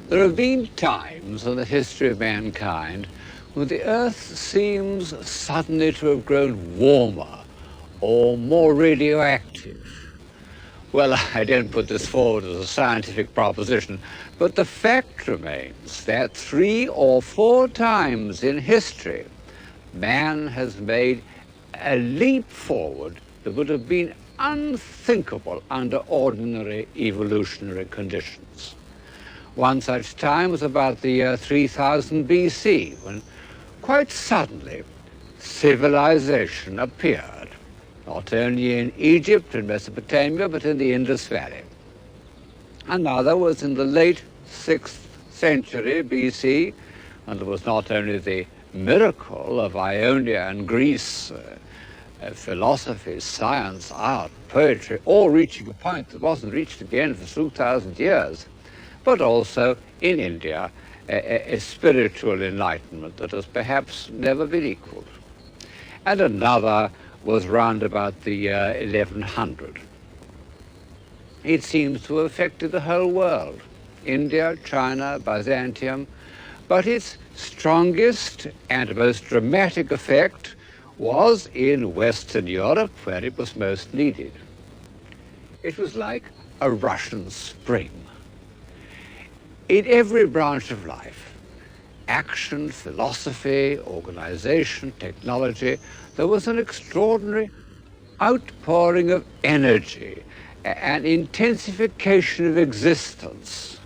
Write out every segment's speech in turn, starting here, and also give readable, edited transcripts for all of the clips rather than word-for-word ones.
There have been times in the history of mankind when the Earth seems suddenly to have grown warmer or more radioactive. Well, I don't put this forward as a scientific proposition, but the fact remains that 3 or 4 times in history, man has made a leap forward that would have been unthinkable under ordinary evolutionary conditions. One such time was about the year 3000 BC, when quite suddenly civilization appeared, not only in Egypt and Mesopotamia, but in the Indus Valley. Another was in the late 6th century BC, and there was not only the miracle of Ionia and Greece, philosophy, science, art, poetry, all reaching a point that wasn't reached again for 2,000 years, but also in India, a spiritual enlightenment that has perhaps never been equaled. And another was round about the year 1100. It seems to have affected the whole world, India, China, Byzantium, but its strongest and most dramatic effect was in Western Europe, where it was most needed. It was like a Russian spring. In every branch of life, action, philosophy, organization, technology, there was an extraordinary outpouring of energy, an intensification of existence.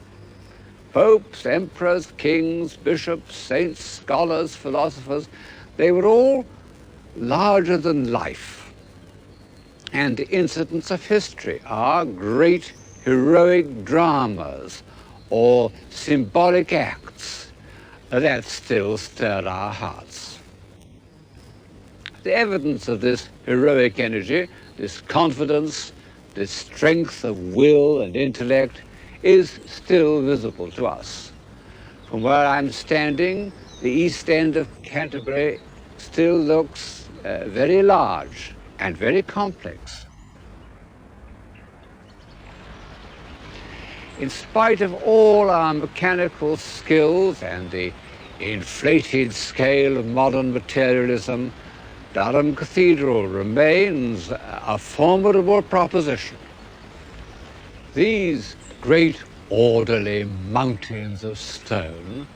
Popes, emperors, kings, bishops, saints, scholars, philosophers, they were all larger than life. And the incidents of history are great heroic dramas or symbolic acts that still stir our hearts. The evidence of this heroic energy, this confidence, this strength of will and intellect is still visible to us. From where I'm standing, the east end of Canterbury still looks very large and very complex. In spite of all our mechanical skills and the inflated scale of modern materialism, Durham Cathedral remains a formidable proposition. These great orderly mountains of stone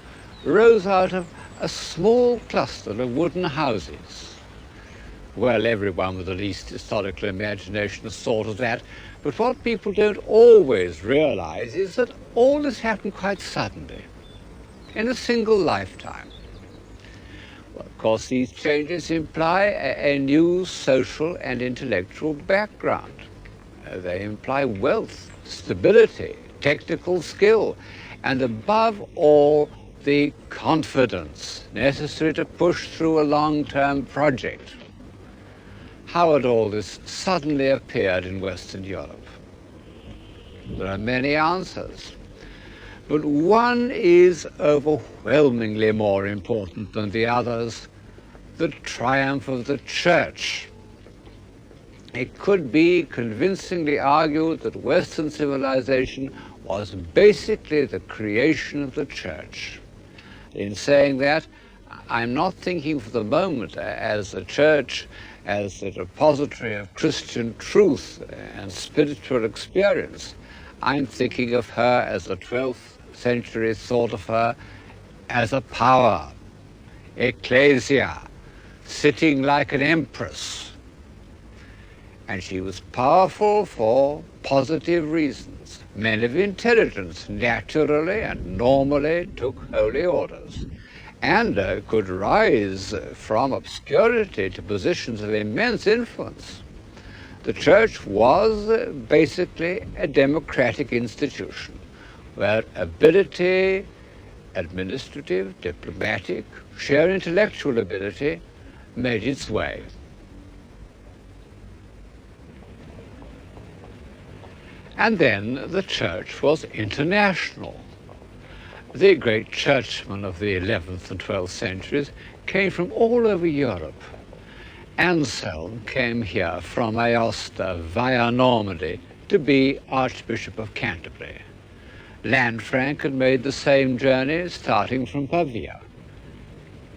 rose out of a small cluster of wooden houses. Well, everyone with the least historical imagination has thought of that, but what people don't always realize is that all this happened quite suddenly, in a single lifetime. Well, of course, these changes imply a new social and intellectual background. They imply wealth, stability, technical skill, and above all, the confidence necessary to push through a long-term project. How had all this suddenly appeared in Western Europe? There are many answers, but one is overwhelmingly more important than the others: the triumph of the Church. It could be convincingly argued that Western civilization was basically the creation of the Church. In saying that, I'm not thinking for the moment as the Church as the repository of Christian truth and spiritual experience. I'm thinking of her, as the 12th century thought of her, as a power, ecclesia, sitting like an empress. And she was powerful for positive reasons. Men of intelligence naturally and normally took holy orders, and could rise from obscurity to positions of immense influence. The Church was basically a democratic institution where ability, administrative, diplomatic, sheer intellectual ability made its way. And then the Church was international. The great churchmen of the 11th and 12th centuries came from all over Europe. Anselm came here from Aosta via Normandy to be Archbishop of Canterbury. Lanfranc had made the same journey starting from Pavia.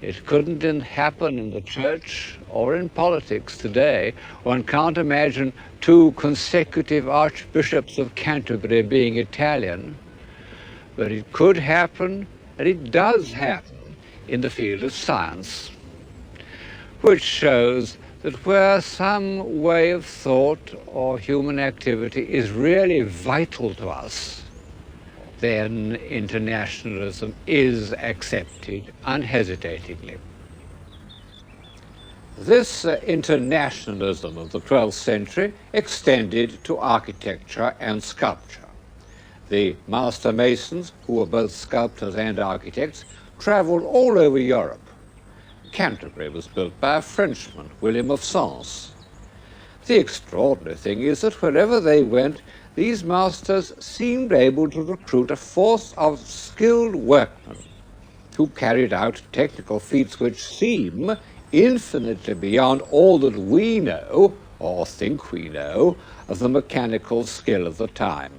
It couldn't happen in the church or in politics today. One can't imagine two consecutive archbishops of Canterbury being Italian, but it could happen, and it does happen, in the field of science, which shows that where some way of thought or human activity is really vital to us, then internationalism is accepted unhesitatingly. This internationalism of the 12th century extended to architecture and sculpture. The master masons, who were both sculptors and architects, traveled all over Europe. Canterbury was built by a Frenchman, William of Sens. The extraordinary thing is that wherever they went, these masters seemed able to recruit a force of skilled workmen who carried out technical feats which seem infinitely beyond all that we know, or think we know, of the mechanical skill of the time.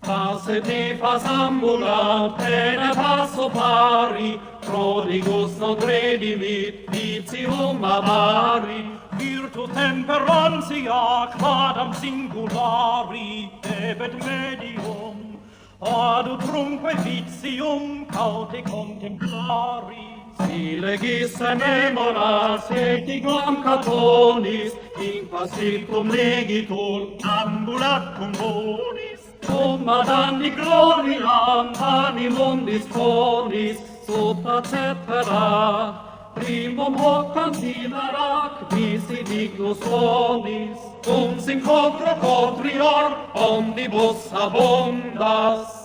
Passe te fas ambulat, pene passo pari, prodigus non credimit, vitium avari, virtu temperantia quadam singulari, debet medium, adutrumque vitium caute contemplari. Si legis memoras etiquam catonis, in passicum legitur, ambulat cum bonis, cum ad anni gloriam animum disponis, supra cetera, primum hoc considerat, visi dignus bonis, cum sincopro cotrior omnibus abundas.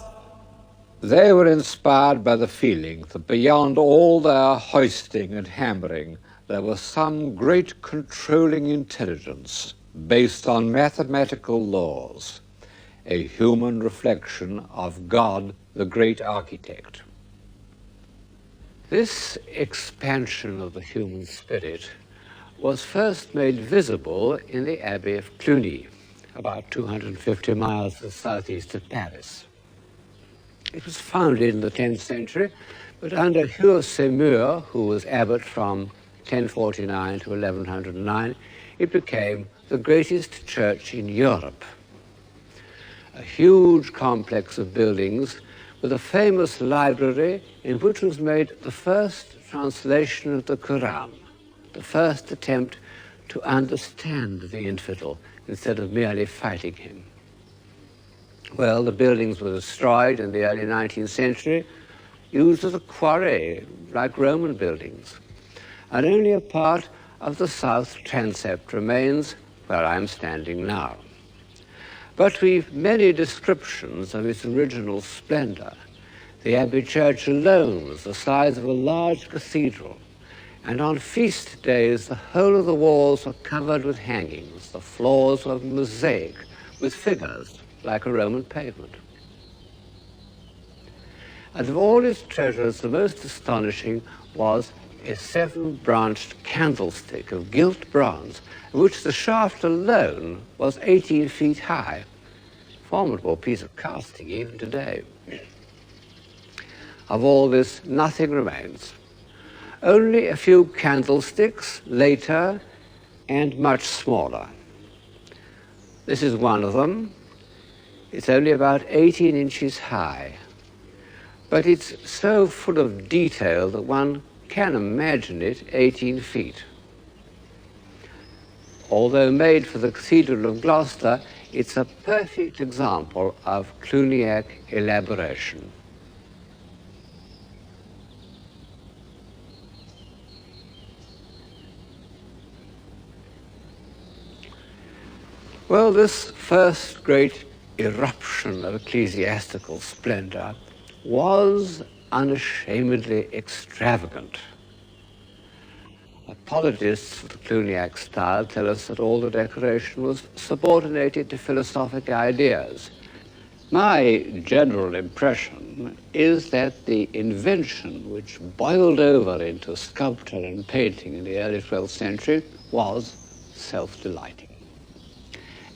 They were inspired by the feeling that beyond all their hoisting and hammering, there was some great controlling intelligence based on mathematical laws, a human reflection of God, the great architect. This expansion of the human spirit was first made visible in the Abbey of Cluny, about 250 miles to the southeast of Paris. It was founded in the 10th century, but under Hugh Seymour, who was abbot from 1049 to 1109, it became the greatest church in Europe. A huge complex of buildings with a famous library in which was made the first translation of the Quran, the first attempt to understand the infidel instead of merely fighting him. Well, the buildings were destroyed in the early 19th century, used as a quarry, like Roman buildings. And only a part of the south transept remains where I'm standing now. But we've many descriptions of its original splendor. The Abbey Church alone was the size of a large cathedral, and on feast days the whole of the walls were covered with hangings. The floors were mosaic with figures, like a Roman pavement. And of all its treasures, the most astonishing was a 7-branched candlestick of gilt bronze, in which the shaft alone was 18 feet high. Formidable piece of casting even today. Of all this, nothing remains. Only a few candlesticks later and much smaller. This is one of them. It's only about 18 inches high, but it's so full of detail that one can imagine it 18 feet. Although made for the Cathedral of Gloucester, it's a perfect example of Cluniac elaboration. Well, this first great eruption of ecclesiastical splendor was unashamedly extravagant. Apologists for the Cluniac style tell us that all the decoration was subordinated to philosophic ideas. My general impression is that the invention which boiled over into sculpture and painting in the early 12th century was self-delighting.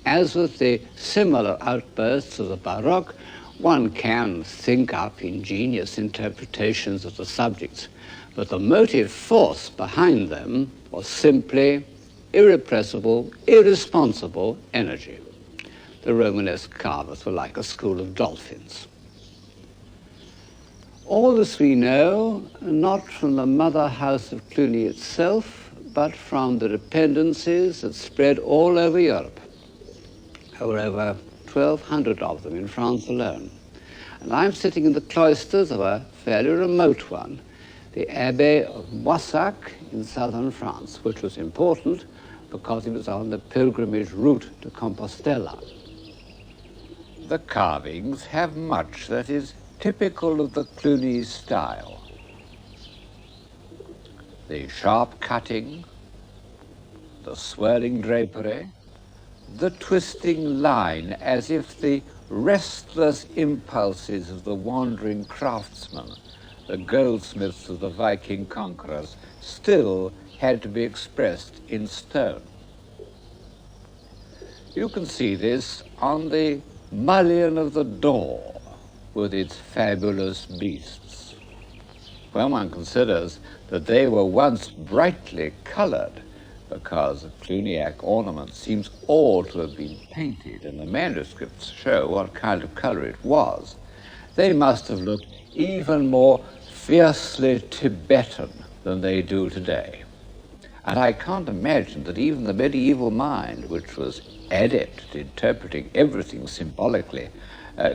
As with the similar outbursts of the Baroque, one can think up ingenious interpretations of the subjects, but the motive force behind them was simply irrepressible, irresponsible energy. The Romanesque carvers were like a school of dolphins. All this we know, not from the mother house of Cluny itself, but from the dependencies that spread all over Europe. There were over 1,200 of them in France alone. And I'm sitting in the cloisters of a fairly remote one, the Abbey of Moissac in southern France, which was important because it was on the pilgrimage route to Compostela. The carvings have much that is typical of the Cluny style. The sharp cutting, the swirling drapery, the twisting line, as if the restless impulses of the wandering craftsmen, the goldsmiths of the Viking conquerors, still had to be expressed in stone. You can see this on the mullion of the door with its fabulous beasts. When one considers that they were once brightly colored, because the Cluniac ornament seems all to have been painted, and the manuscripts show what kind of color it was, they must have looked even more fiercely Tibetan than they do today. And I can't imagine that even the medieval mind, which was adept at interpreting everything symbolically,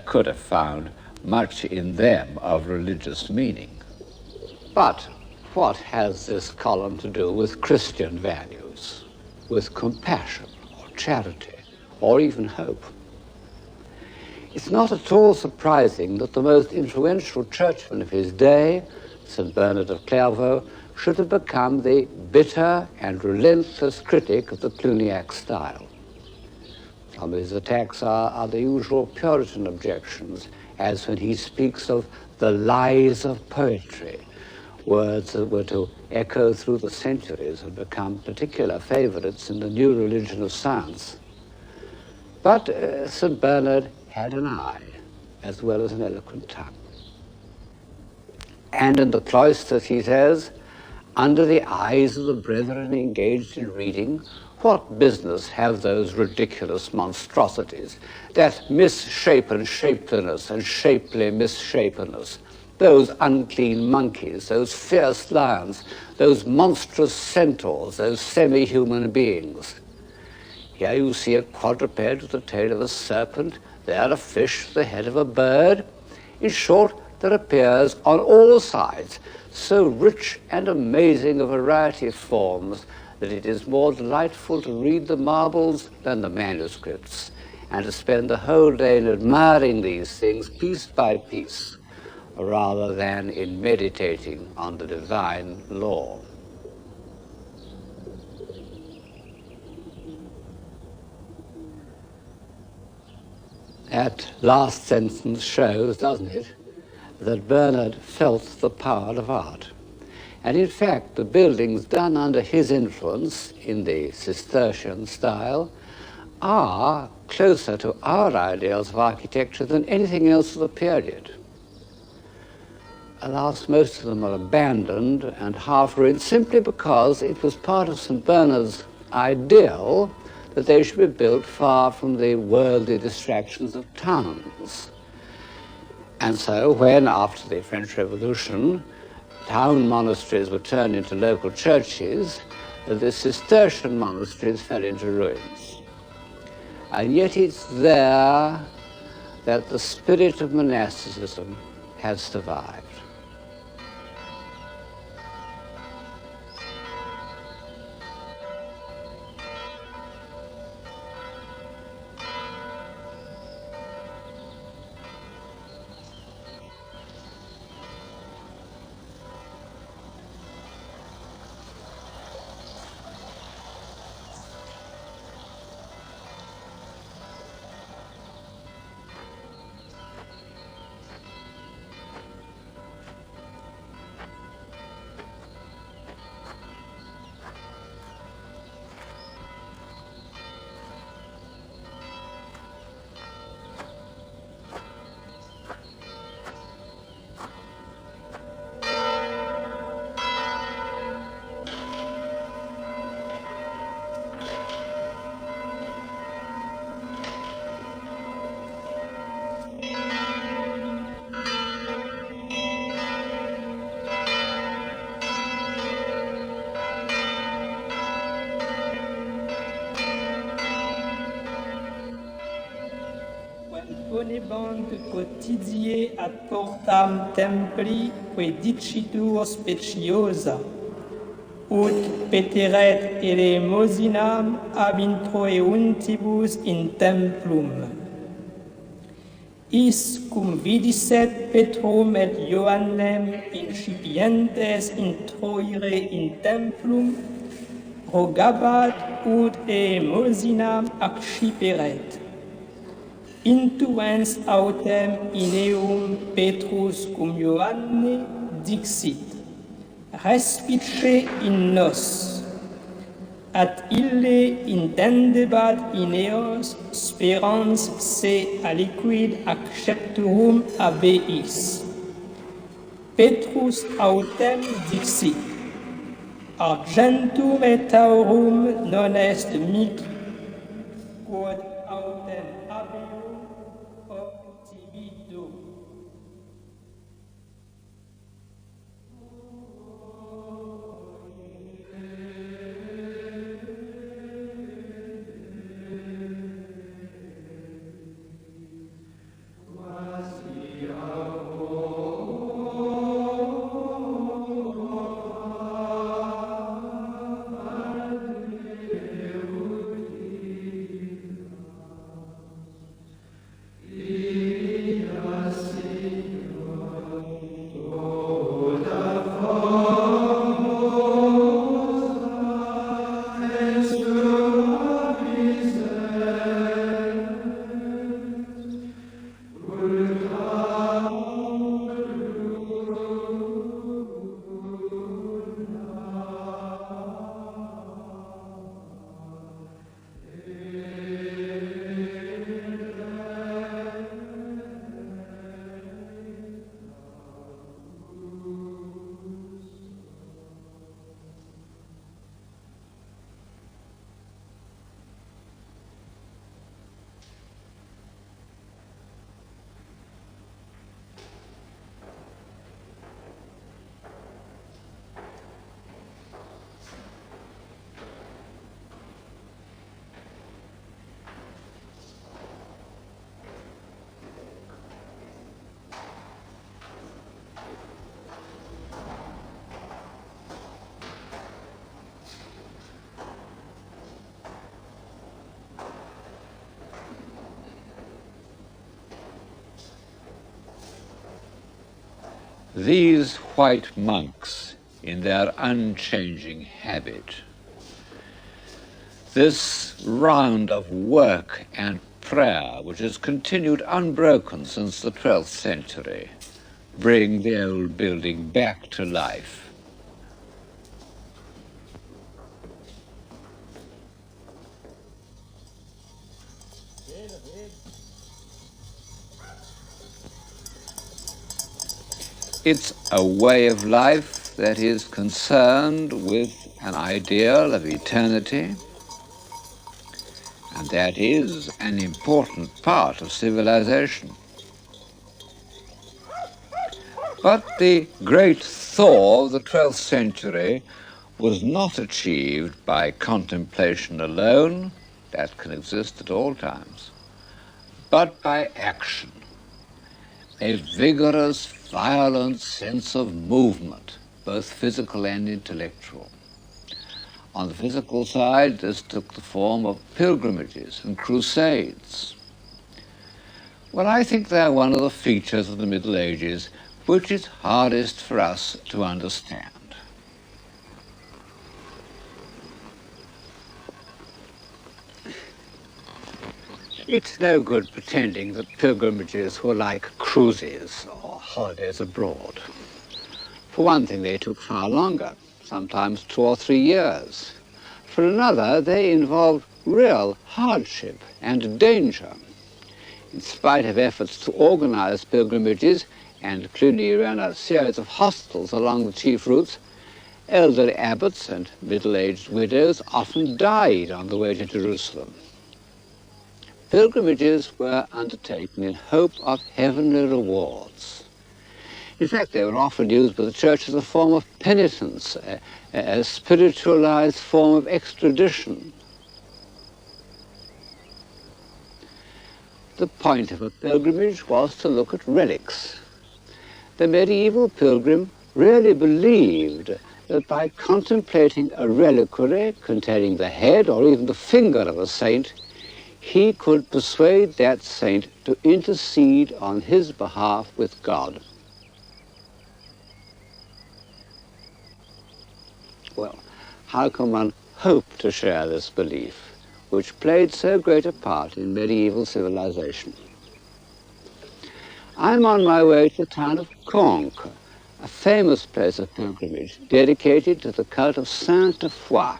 could have found much in them of religious meaning. But what has this column to do with Christian values, with compassion or charity or even hope? It's not at all surprising that the most influential churchman of his day, St. Bernard of Clairvaux, should have become the bitter and relentless critic of the Cluniac style. Some of his attacks are the usual Puritan objections, as when he speaks of the lies of poetry, words that were to echo through the centuries and become particular favorites in the new religion of science. But St. Bernard had an eye as well as an eloquent tongue. And in the cloisters, he says, under the eyes of the brethren engaged in reading, what business have those ridiculous monstrosities, that misshapen shapeliness and shapely misshapenness, those unclean monkeys, those fierce lions, those monstrous centaurs, those semi-human beings? Here you see a quadruped with the tail of a serpent, there a fish, the head of a bird. In short, there appears on all sides so rich and amazing a variety of forms that it is more delightful to read the marbles than the manuscripts, and to spend the whole day in admiring these things piece by piece, rather than in meditating on the divine law. That last sentence shows, doesn't it, that Bernard felt the power of art. And in fact, the buildings done under his influence in the Cistercian style are closer to our ideals of architecture than anything else of the period. Alas, most of them are abandoned and half-ruined simply because it was part of St. Bernard's ideal that they should be built far from the worldly distractions of towns. And so when, after the French Revolution, town monasteries were turned into local churches, the Cistercian monasteries fell into ruins. And yet it's there that the spirit of monasticism has survived. vivant quotidiae ad portam templi quaedicitur speciosa, ut peteret eleemosinam ab introeuntibus in templum. Is cum vidisset Petrum et Ioannem incipientes introire in templum, rogabat ut eleemosinam acciperet. Intuens autem in eum Petrus cum Ioanne dixit, respice in nos, at ille intendebat in eos sperans se aliquid accepturum habeis. Petrus autem dixit, argentum et aurum non est mihi, quod autem habeum obtibido. These white monks, in their unchanging habit, this round of work and prayer, which has continued unbroken since the 12th century, bring the old building back to life. It's a way of life that is concerned with an ideal of eternity, and that is an important part of civilization. But the Great Thaw of the 12th century was not achieved by contemplation alone, that can exist at all times, but by action. A vigorous, violent sense of movement, both physical and intellectual. On the physical side, this took the form of pilgrimages and crusades. Well, I think they're one of the features of the Middle Ages which is hardest for us to understand. It's no good pretending that pilgrimages were like cruises or holidays abroad. For one thing, they took far longer, sometimes 2 or 3 years. For another, they involved real hardship and danger. In spite of efforts to organize pilgrimages, and Cluny ran a series of hostels along the chief routes, elderly abbots and middle-aged widows often died on the way to Jerusalem. Pilgrimages were undertaken in hope of heavenly rewards. In fact, they were often used by the church as a form of penitence, a spiritualized form of extradition. The point of a pilgrimage was to look at relics. The medieval pilgrim really believed that by contemplating a reliquary containing the head or even the finger of a saint, he could persuade that saint to intercede on his behalf with God. Well, how can one hope to share this belief, which played so great a part in medieval civilization? I'm on my way to the town of Conques, a famous place of pilgrimage dedicated to the cult of Sainte Foy.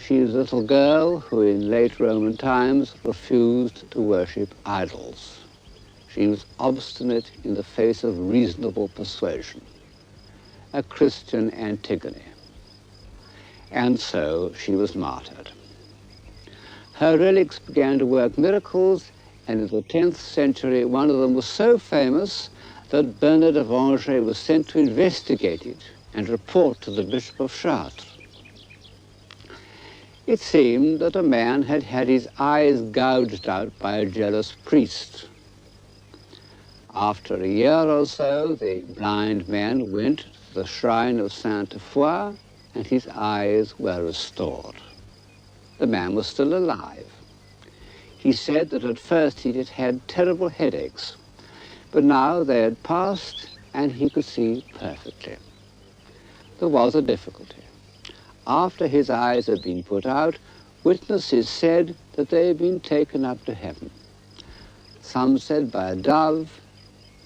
She is a little girl who in late Roman times refused to worship idols. She was obstinate in the face of reasonable persuasion, a Christian Antigone. And so she was martyred. Her relics began to work miracles, and in the 10th century one of them was so famous that Bernard of Angers was sent to investigate it and report to the Bishop of Chartres. It seemed that a man had had his eyes gouged out by a jealous priest. After a year or so, the blind man went to the shrine of Sainte Foy, and his eyes were restored. The man was still alive. He said that at first he had had terrible headaches, but now they had passed and he could see perfectly. There was a difficulty. After his eyes had been put out, witnesses said that they had been taken up to heaven. Some said by a dove,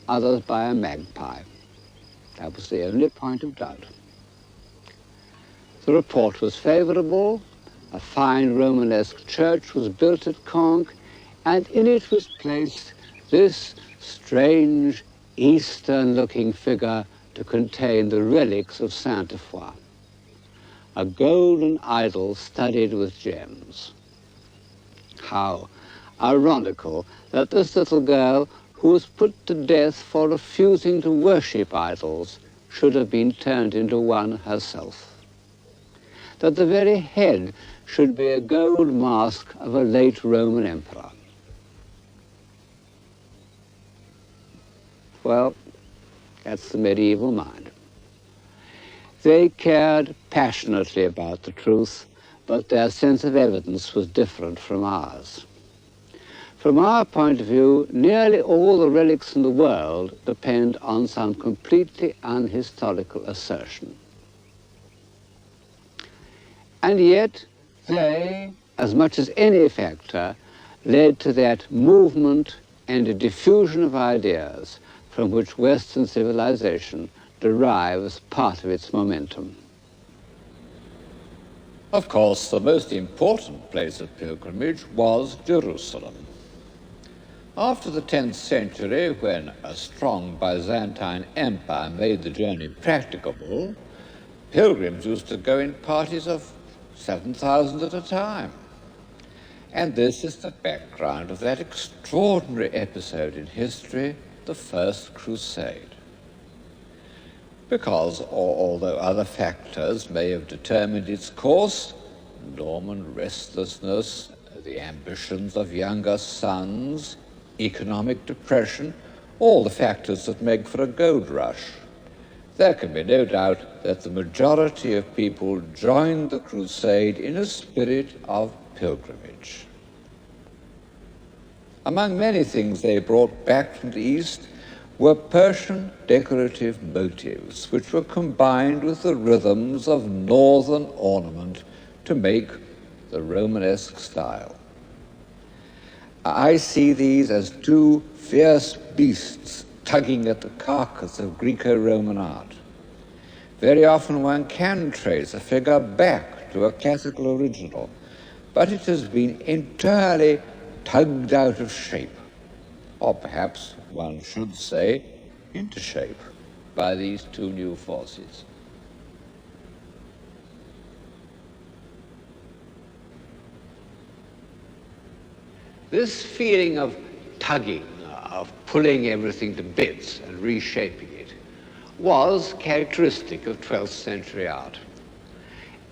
others by a magpie. That was the only point of doubt. The report was favorable. A fine Romanesque church was built at Conques, and in it was placed this strange Eastern-looking figure to contain the relics of Sainte Foy, a golden idol studded with gems. How ironical that this little girl, who was put to death for refusing to worship idols, should have been turned into one herself. That the very head should be a gold mask of a late Roman emperor. Well, that's the medieval mind. They cared passionately about the truth, but their sense of evidence was different from ours. From our point of view, nearly all the relics in the world depend on some completely unhistorical assertion. And yet, they, as much as any factor, led to that movement and a diffusion of ideas from which Western civilization derives part of its momentum. Of course, the most important place of pilgrimage was Jerusalem. After the 10th century, when a strong Byzantine empire made the journey practicable, pilgrims used to go in parties of 7,000 at a time. And this is the background of that extraordinary episode in history, the First Crusade. Because although other factors may have determined its course, Norman restlessness, the ambitions of younger sons, economic depression, all the factors that make for a gold rush, there can be no doubt that the majority of people joined the crusade in a spirit of pilgrimage. Among many things they brought back from the East were Persian decorative motifs, which were combined with the rhythms of northern ornament to make the Romanesque style. I see these as two fierce beasts tugging at the carcass of Greco-Roman art. Very often one can trace a figure back to a classical original, but it has been entirely tugged out of shape, or perhaps one should say into shape, by these two new forces. This feeling of tugging, of pulling everything to bits and reshaping it, was characteristic of 12th century art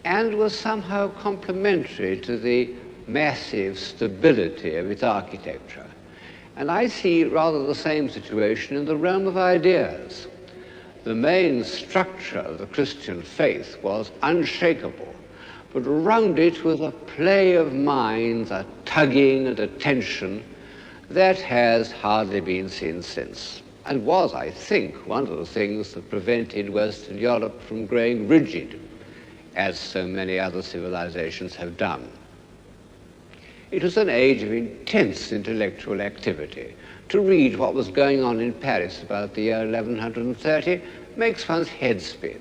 and was somehow complementary to the massive stability of its architecture. And I see rather the same situation in the realm of ideas. The main structure of the Christian faith was unshakable, but around it was a play of minds, a tugging and a tension that has hardly been seen since, and was, I think, one of the things that prevented Western Europe from growing rigid, as so many other civilizations have done. It was an age of intense intellectual activity. To read what was going on in Paris about the year 1130 makes one's head spin.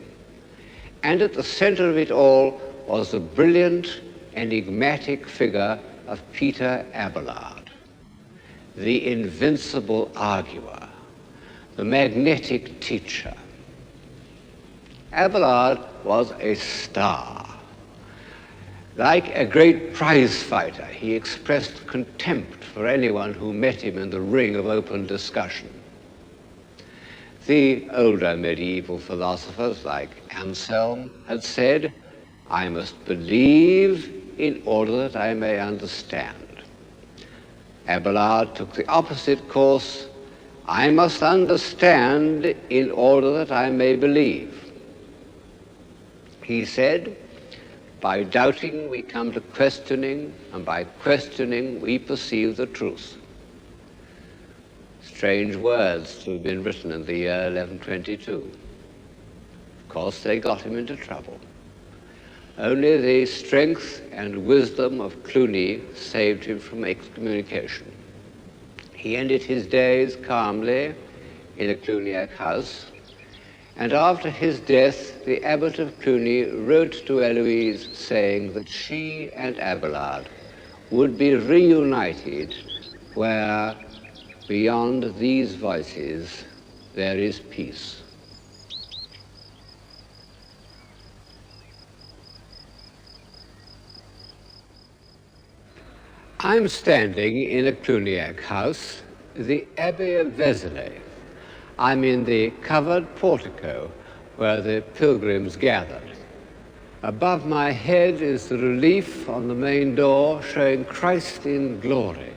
And at the center of it all was the brilliant, enigmatic figure of Peter Abelard, the invincible arguer, the magnetic teacher. Abelard was a star. Like a great prize fighter, he expressed contempt for anyone who met him in the ring of open discussion. The older medieval philosophers, like Anselm, had said, "I must believe in order that I may understand." Abelard took the opposite course. "I must understand in order that I may believe." He said, "By doubting we come to questioning, and by questioning we perceive the truth." Strange words to have been written in the year 1122. Of course, they got him into trouble. Only the strength and wisdom of Cluny saved him from excommunication. He ended his days calmly in a Cluniac house, and after his death, the abbot of Cluny wrote to Eloise saying that she and Abelard would be reunited where, beyond these voices, there is peace. I'm standing in a Cluniac house, the Abbey of Vézelay. I'm in the covered portico where the pilgrims gathered. Above my head is the relief on the main door showing Christ in glory.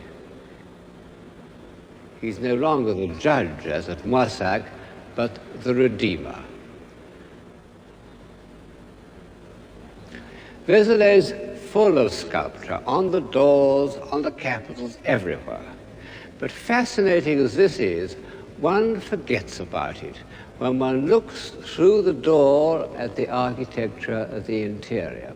He's no longer the judge, as at Moissac, but the Redeemer. Vézelay's full of sculpture, on the doors, on the capitals, everywhere. But fascinating as this is, one forgets about it when one looks through the door at the architecture of the interior.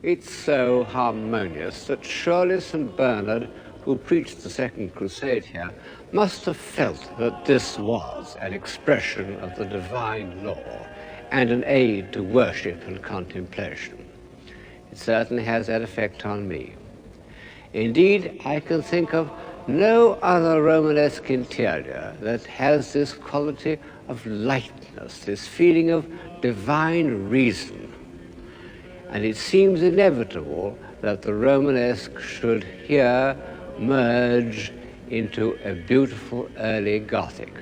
It's so harmonious that surely St. Bernard, who preached the Second Crusade here, must have felt that this was an expression of the divine law and an aid to worship and contemplation. It certainly has that effect on me. Indeed, I can think of no other Romanesque interior that has this quality of lightness, this feeling of divine reason. And it seems inevitable that the Romanesque should here merge into a beautiful early Gothic.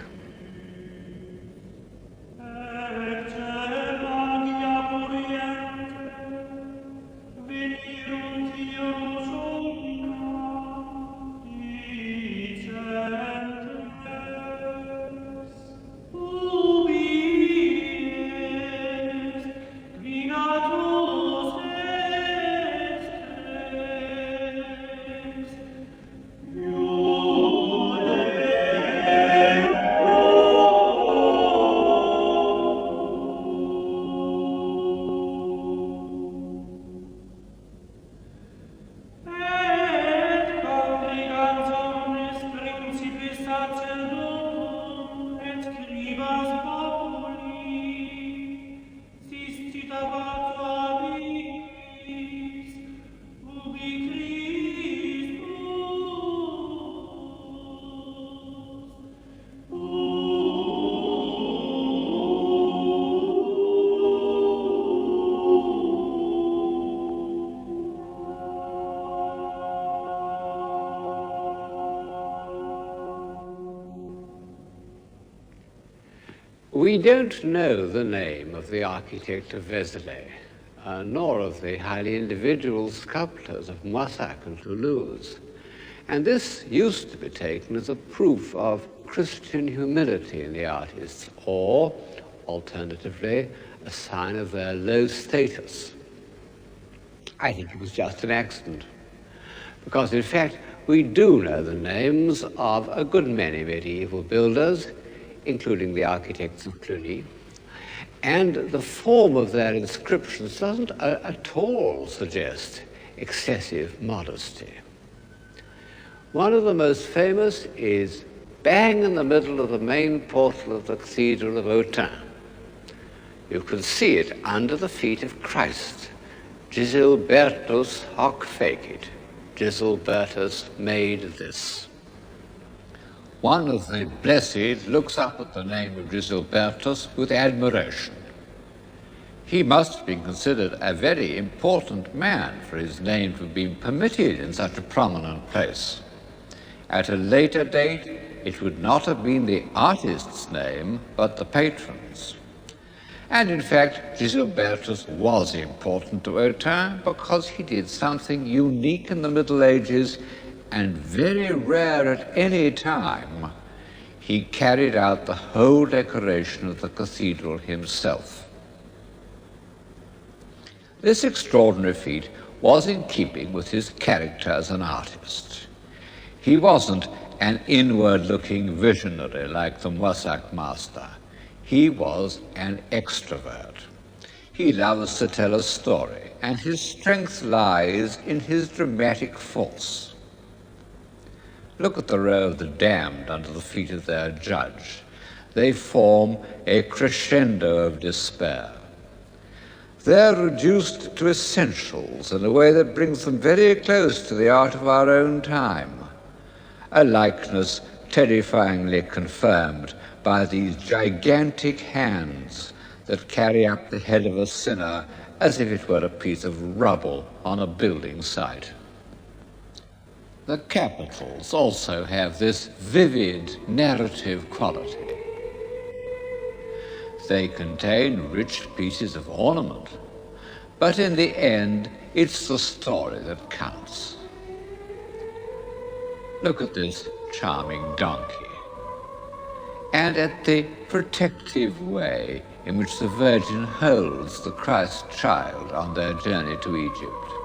We don't know the name of the architect of Vézelay, nor of the highly individual sculptors of Moissac and Toulouse. And this used to be taken as a proof of Christian humility in the artists, or, alternatively, a sign of their low status. I think it was just an accident, because in fact we do know the names of a good many medieval builders, including the architects of Cluny, and the form of their inscriptions doesn't at all suggest excessive modesty. One of the most famous is bang in the middle of the main portal of the Cathedral of Autun. You can see it under the feet of Christ. Gisilbertus hoc fecit. Gisilbertus made this. One of the blessed looks up at the name of Gisilbertus with admiration. He must have been considered a very important man for his name to have been permitted in such a prominent place. At a later date, it would not have been the artist's name, but the patron's. And in fact, Gisilbertus was important to Autun because he did something unique in the Middle Ages and very rare at any time. He carried out the whole decoration of the cathedral himself. This extraordinary feat was in keeping with his character as an artist. He wasn't an inward-looking visionary like the Moissac master. He was an extrovert. He loves to tell a story, and his strength lies in his dramatic force. Look at the row of the damned under the feet of their judge. They form a crescendo of despair. They're reduced to essentials in a way that brings them very close to the art of our own time, a likeness terrifyingly confirmed by these gigantic hands that carry up the head of a sinner as if it were a piece of rubble on a building site. The capitals also have this vivid narrative quality. They contain rich pieces of ornament, but in the end, it's the story that counts. Look at this charming donkey, and at the protective way in which the Virgin holds the Christ child on their journey to Egypt.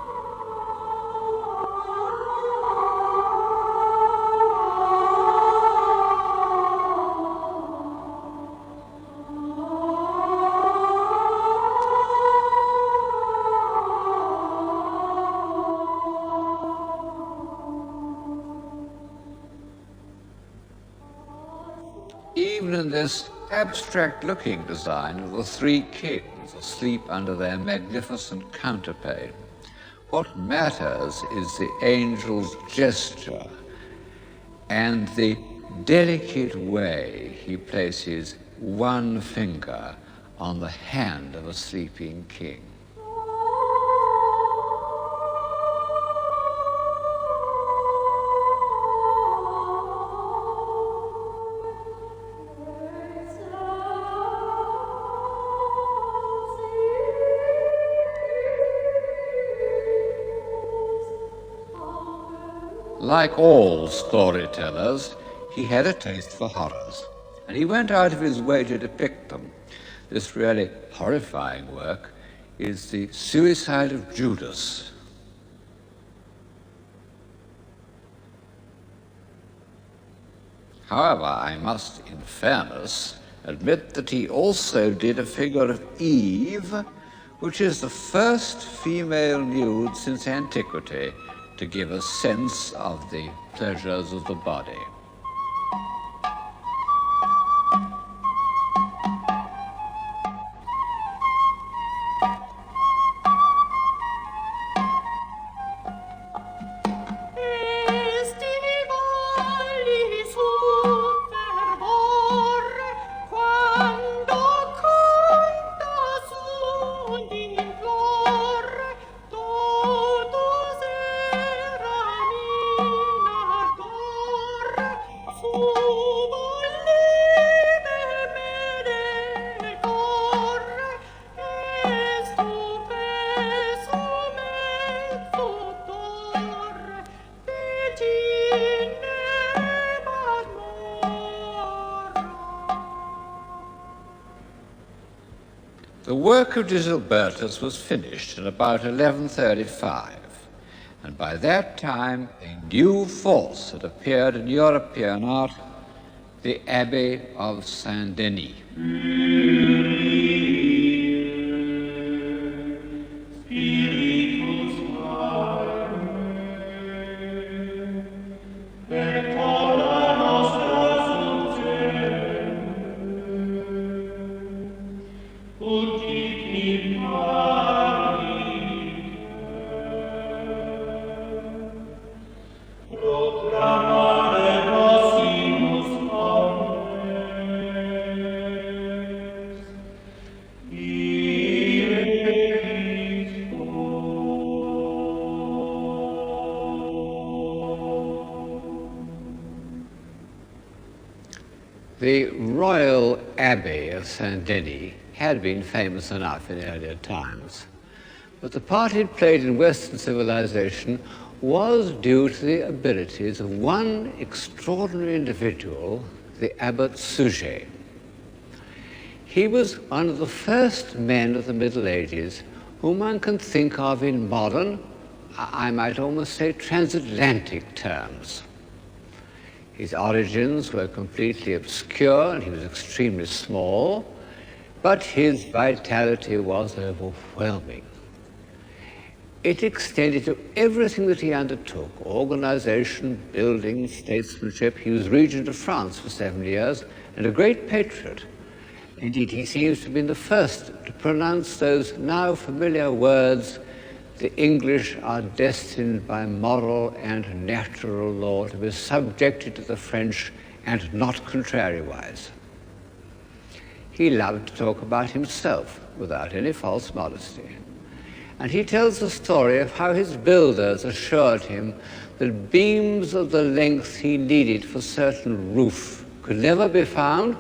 Even in this abstract-looking design of the three kings asleep under their magnificent counterpane, what matters is the angel's gesture and the delicate way he places one finger on the hand of a sleeping king. Like all storytellers, he had a taste for horrors, and he went out of his way to depict them. This really horrifying work is the Suicide of Judas. However, I must, in fairness, admit that he also did a figure of Eve, which is the first female nude since antiquity to give a sense of the pleasures of the body. The work of Gilbertus was finished in about 1135, and by that time a new force had appeared in European art, the Abbey of St Denis. The Royal Abbey of St Denis had been famous enough in earlier times, but the part it played in Western civilization was due to the abilities of one extraordinary individual, the Abbot Suger. He was one of the first men of the Middle Ages whom one can think of in modern, I might almost say transatlantic terms. His origins were completely obscure and he was extremely small, but his vitality was overwhelming. It extended to everything that he undertook: organization, building, statesmanship. He was regent of France for 7 years and a great patriot. Indeed, he seems to have been the first to pronounce those now familiar words, "The English are destined by moral and natural law to be subjected to the French and not contrariwise." He loved to talk about himself without any false modesty. And he tells the story of how his builders assured him that beams of the length he needed for certain roof could never be found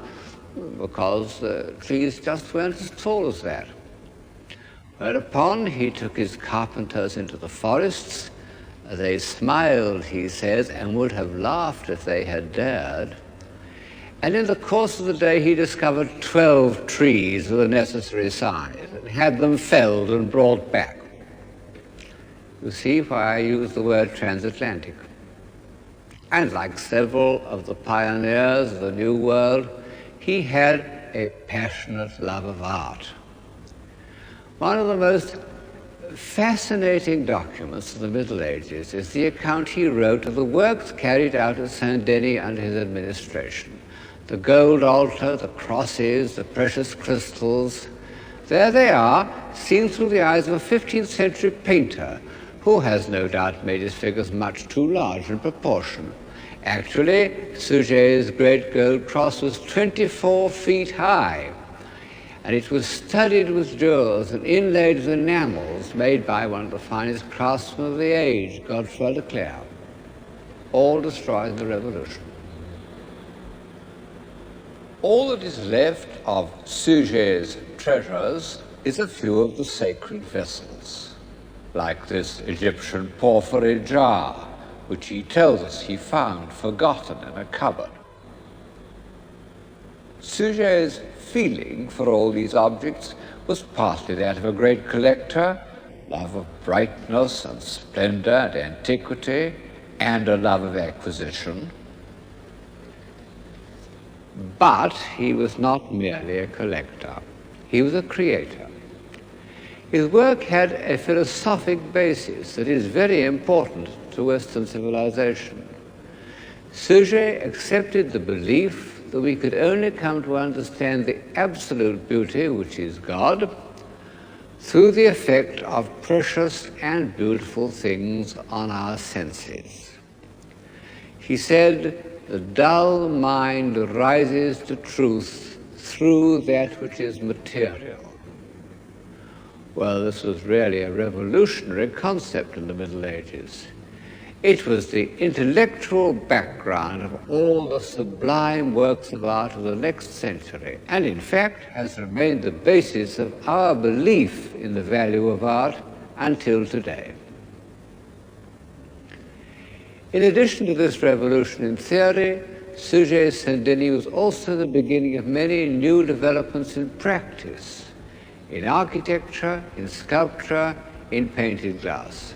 because the trees just weren't as tall as that. Whereupon he took his carpenters into the forests. They smiled, he says, and would have laughed if they had dared. And in the course of the day he discovered 12 trees of the necessary size and had them felled and brought back. You see why I use the word transatlantic. And like several of the pioneers of the New World, he had a passionate love of art. One of the most fascinating documents of the Middle Ages is the account he wrote of the works carried out at St Denis under his administration. The gold altar, the crosses, the precious crystals. There they are, seen through the eyes of a 15th century painter who has no doubt made his figures much too large in proportion. Actually, Suger's great gold cross was 24 feet high, and it was studded with jewels and inlaid with enamels made by one of the finest craftsmen of the age, Godefroy Leclerc, all destroyed in the Revolution. All that is left of Suger's treasures is a few of the sacred vessels, like this Egyptian porphyry jar, which he tells us he found forgotten in a cupboard. Suger's feeling for all these objects was partly that of a great collector, love of brightness and splendor and antiquity, and a love of acquisition. But he was not merely a collector. He was a creator. His work had a philosophic basis that is very important to Western civilization. Suger accepted the belief that we could only come to understand the absolute beauty, which is God, through the effect of precious and beautiful things on our senses. He said, "The dull mind rises to truth through that which is material." Well, this was really a revolutionary concept in the Middle Ages. It was the intellectual background of all the sublime works of art of the next century, and in fact has remained the basis of our belief in the value of art until today. In addition to this revolution in theory, Suger's St Denis was also the beginning of many new developments in practice. in architecture, in sculpture, in painted glass.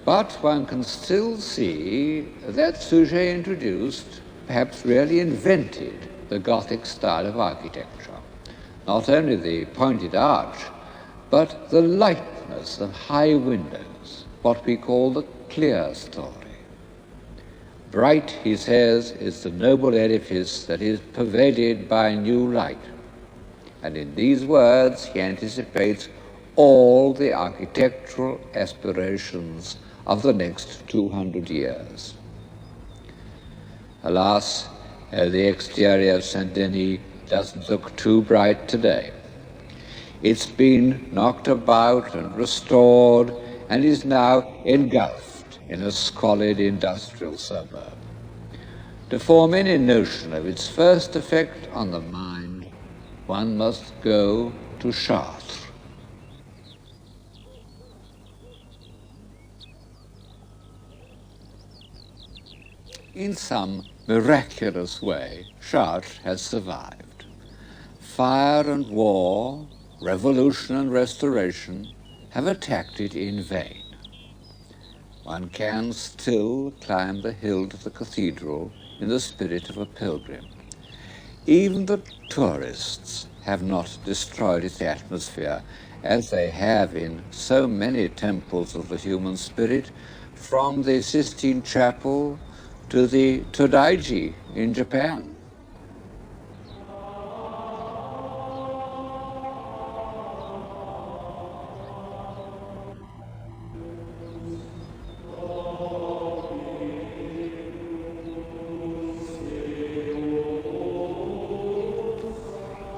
But one can still see that Suger introduced, perhaps really invented, the Gothic style of architecture. Not only the pointed arch, but the lightness of high windows, what we call the clear story. Bright, he says, is the noble edifice that is pervaded by new light. And in these words, he anticipates all the architectural aspirations of the next 200 years. Alas, the exterior of St Denis doesn't look too bright today. It's been knocked about and restored and is now engulfed in a squalid industrial suburb. To form any notion of its first effect on the mind, one must go to Chartres. In some miraculous way, Chartres has survived. Fire and war, revolution and restoration have attacked it in vain. One can still climb the hill to the cathedral in the spirit of a pilgrim. Even the tourists have not destroyed its atmosphere, as they have in so many temples of the human spirit, from the Sistine Chapel to the Todaiji in Japan.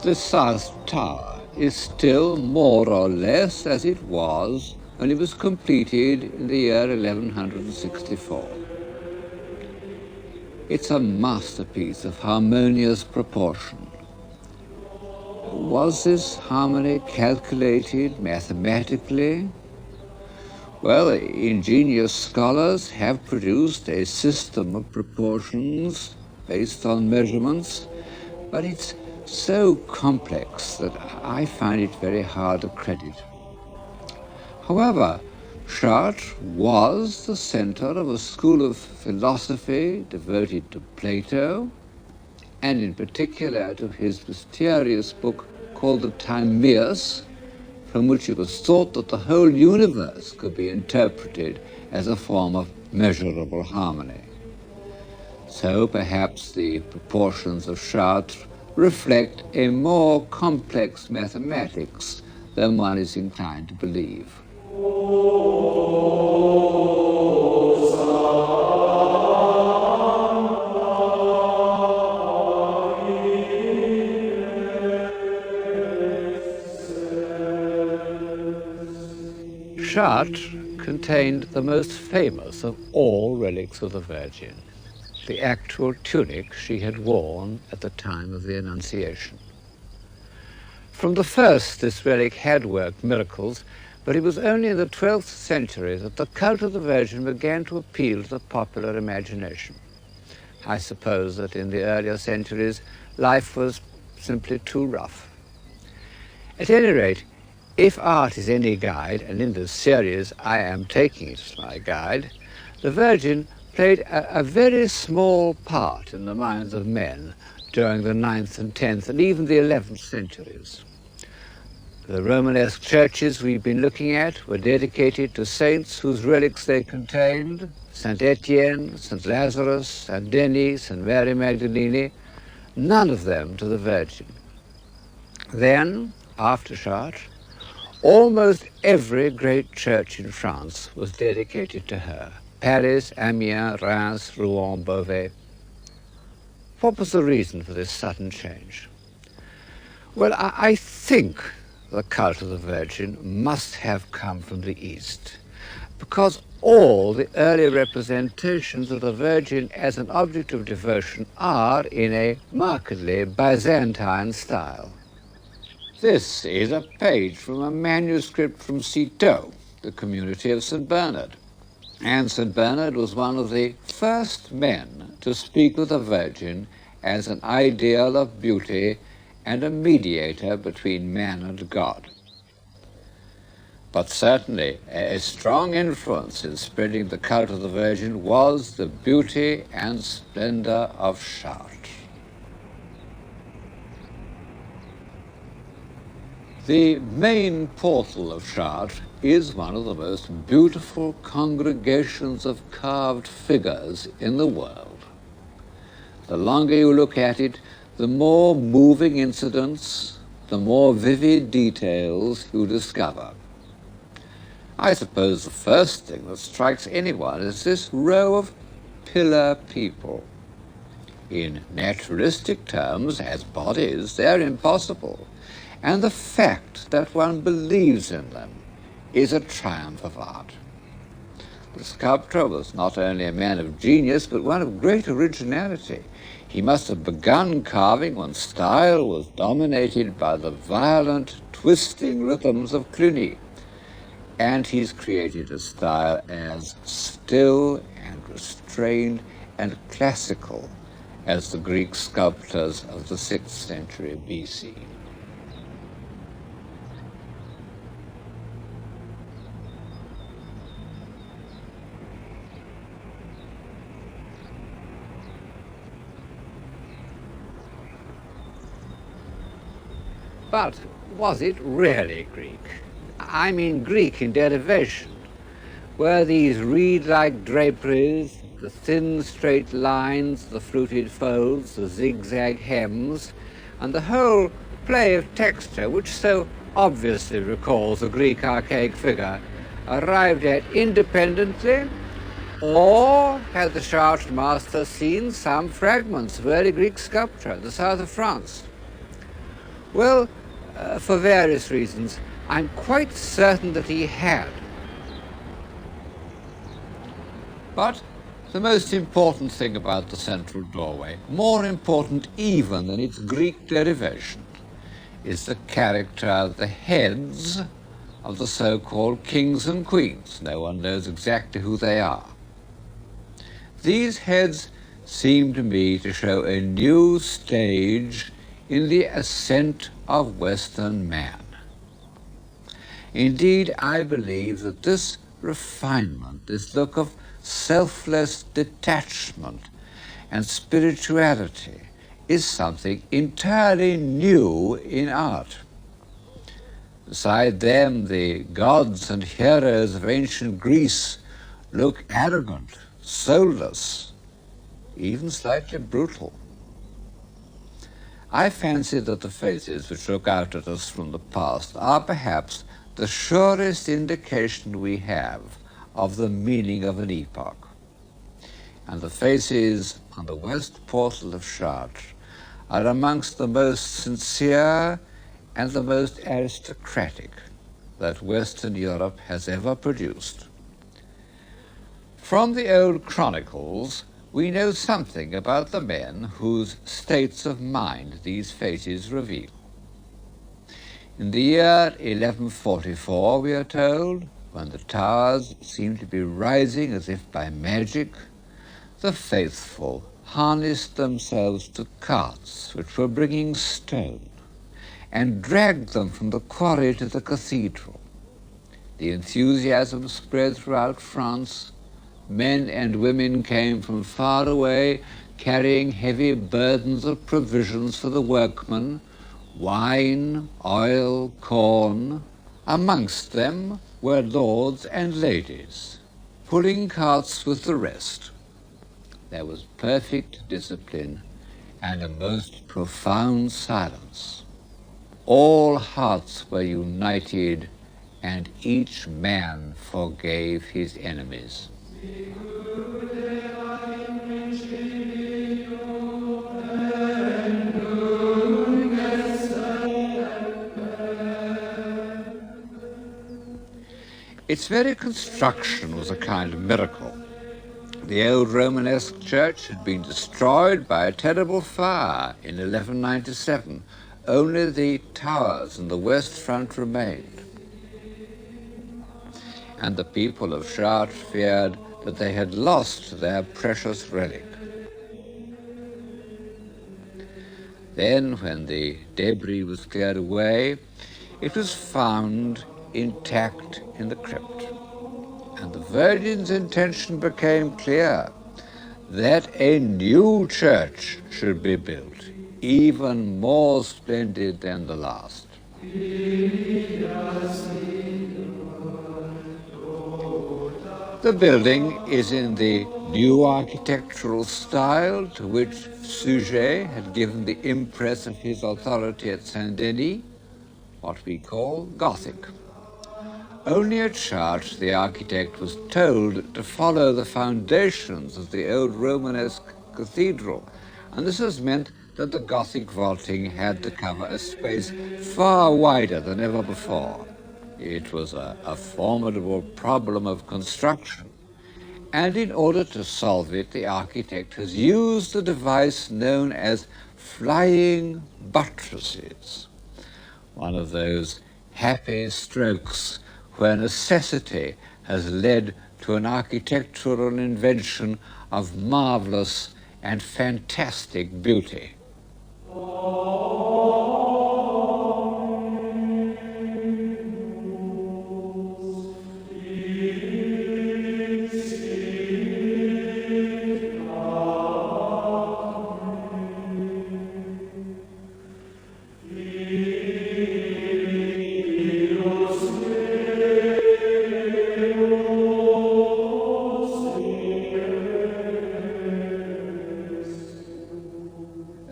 The South Tower is still more or less as it was when it was completed in the year 1164. It's a masterpiece of harmonious proportion. Was this harmony calculated mathematically? Well, ingenious scholars have produced a system of proportions based on measurements, but it's so complex that I find it very hard to credit. However, Chartres was the center of a school of philosophy devoted to Plato, and in particular to his mysterious book called the Timaeus, from which it was thought that the whole universe could be interpreted as a form of measurable harmony. So perhaps the proportions of Chartres reflect a more complex mathematics than one is inclined to believe. Chartres contained the most famous of all relics of the Virgin, the actual tunic she had worn at the time of the Annunciation. From the first, this relic had worked miracles, but it was only in the 12th century that the cult of the Virgin began to appeal to the popular imagination. I suppose that in the earlier centuries, life was simply too rough. At any rate, if art is any guide, and in this series I am taking it as my guide, the Virgin played a very small part in the minds of men during the 9th and 10th and even the 11th centuries. The Romanesque churches we've been looking at were dedicated to saints whose relics they contained: St. Etienne, St. Lazarus, St. Denis, St. Mary Magdalene, none of them to the Virgin. Then, after Chartres, almost every great church in France was dedicated to her: Paris, Amiens, Reims, Rouen, Beauvais. What was the reason for this sudden change? Well, I think the cult of the Virgin must have come from the East, because all the early representations of the Virgin as an object of devotion are in a markedly Byzantine style. This is a page from a manuscript from Citeaux, the community of St. Bernard. And St. Bernard was one of the first men to speak of the Virgin as an ideal of beauty and a mediator between man and God. But certainly a strong influence in spreading the cult of the Virgin was the beauty and splendor of Chartres. The main portal of Chartres is one of the most beautiful congregations of carved figures in the world. The longer you look at it, the more moving incidents, the more vivid details you discover. I suppose the first thing that strikes anyone is this row of pillar people. In naturalistic terms, as bodies, they're impossible, and the fact that one believes in them is a triumph of art. The sculptor was not only a man of genius, but one of great originality. He must have begun carving when style was dominated by the violent, twisting rhythms of Cluny, and he's created a style as still and restrained and classical as the Greek sculptors of the 6th century BC. But was it really Greek? I mean Greek in derivation. Were these reed-like draperies, the thin straight lines, the fluted folds, the zigzag hems, and the whole play of texture which so obviously recalls a Greek archaic figure, arrived at independently, or had the Chartres master seen some fragments of early Greek sculpture in the south of France? Well, for various reasons, I'm quite certain that he had. But the most important thing about the central doorway, more important even than its Greek derivation, is the character of the heads of the so-called kings and queens. No one knows exactly who they are. These heads seem to me to show a new stage in the ascent of Western man. Indeed, I believe that this refinement, this look of selfless detachment and spirituality, is something entirely new in art. Beside them, the gods and heroes of ancient Greece look arrogant, soulless, even slightly brutal. I fancy that the faces which look out at us from the past are perhaps the surest indication we have of the meaning of an epoch. And the faces on the west portal of Chartres are amongst the most sincere and the most aristocratic that Western Europe has ever produced. From the old chronicles, we know something about the men whose states of mind these faces reveal. In the year 1144, we are told, when the towers seemed to be rising as if by magic, the faithful harnessed themselves to carts which were bringing stone and dragged them from the quarry to the cathedral. The enthusiasm spread throughout France. Men and women came from far away, carrying heavy burdens of provisions for the workmen, wine, oil, corn. Amongst them were lords and ladies, pulling carts with the rest. There was perfect discipline and a most profound silence. All hearts were united, and each man forgave his enemies. Its very construction was a kind of miracle. The old Romanesque church had been destroyed by a terrible fire in 1197. Only the towers and the west front remained. And the people of Chartres feared that they had lost their precious relic. Then, when the debris was cleared away, it was found intact in the crypt. And the Virgin's intention became clear, that a new church should be built, even more splendid than the last. The building is in the new architectural style to which Suger had given the impress of his authority at St Denis, what we call Gothic. Only at Chartres the architect was told to follow the foundations of the old Romanesque cathedral, and this has meant that the Gothic vaulting had to cover a space far wider than ever before. It was a formidable problem of construction, and in order to solve it, the architect has used a device known as flying buttresses, one of those happy strokes where necessity has led to an architectural invention of marvelous and fantastic beauty.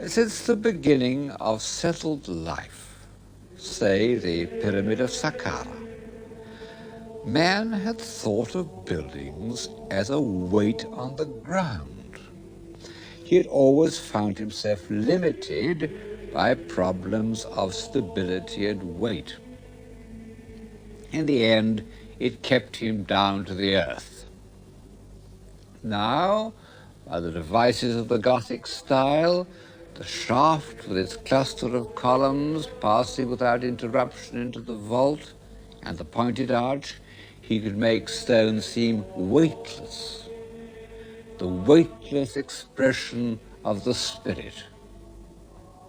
Since the beginning of settled life, say the Pyramid of Saqqara, man had thought of buildings as a weight on the ground. He had always found himself limited by problems of stability and weight. In the end, it kept him down to the earth. Now, by the devices of the Gothic style, the shaft with its cluster of columns passing without interruption into the vault, and the pointed arch, he could make stone seem weightless, the weightless expression of the spirit.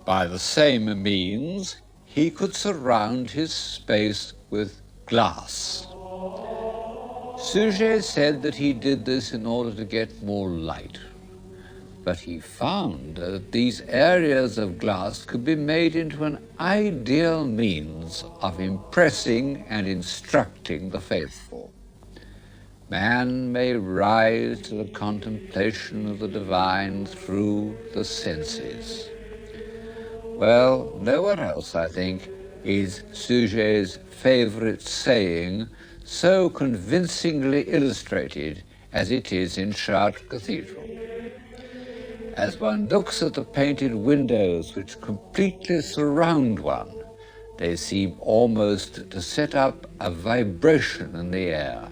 By the same means, he could surround his space with glass. Suger said that he did this in order to get more light. But he found that these areas of glass could be made into an ideal means of impressing and instructing the faithful. Man may rise to the contemplation of the divine through the senses. Well, nowhere else, I think, is Suger's favorite saying so convincingly illustrated as it is in Chartres Cathedral. As one looks at the painted windows which completely surround one, they seem almost to set up a vibration in the air.